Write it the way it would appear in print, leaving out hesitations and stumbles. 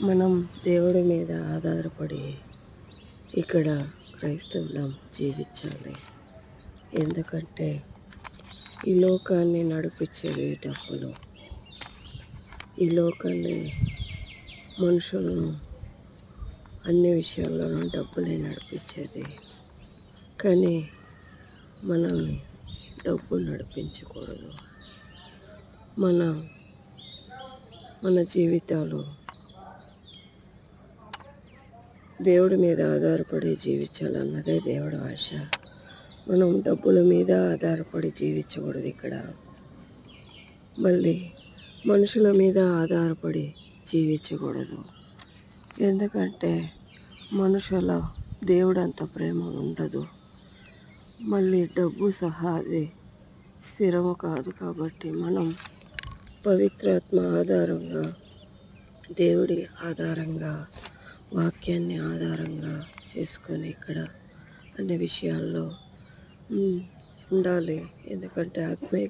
మనం దేవుడి మీద ఆధారపడి ఇక్కడ క్రైస్తవులం జీవించాలి. ఎందుకంటే ఈ లోకాన్ని నడిపించేది డబ్బులు. ఈ లోకాన్ని మనుషులను అన్ని విషయాల్లోనూ డబ్బులే నడిపించేది. కానీ మనల్ని డబ్బు నడిపించకూడదు. మన జీవితాలు దేవుడి మీద ఆధారపడి జీవించాలన్నదే దేవుడి ఆశ. మనం డబ్బుల మీద ఆధారపడి జీవించకూడదు ఇక్కడ. మళ్ళీ మనుషుల మీద ఆధారపడి జీవించకూడదు. ఎందుకంటే మనుషుల దేవుడంత ప్రేమ ఉండదు. మళ్ళీ డబ్బు సహా అది స్థిరము కాదు. కాబట్టి మనం పవిత్రాత్మ ఆధారంగా, దేవుడి ఆధారంగా, వాక్యాన్ని ఆధారంగా చేసుకొని ఇక్కడ అన్ని విషయాల్లో ఉండాలి. ఎందుకంటే ఆత్మీయ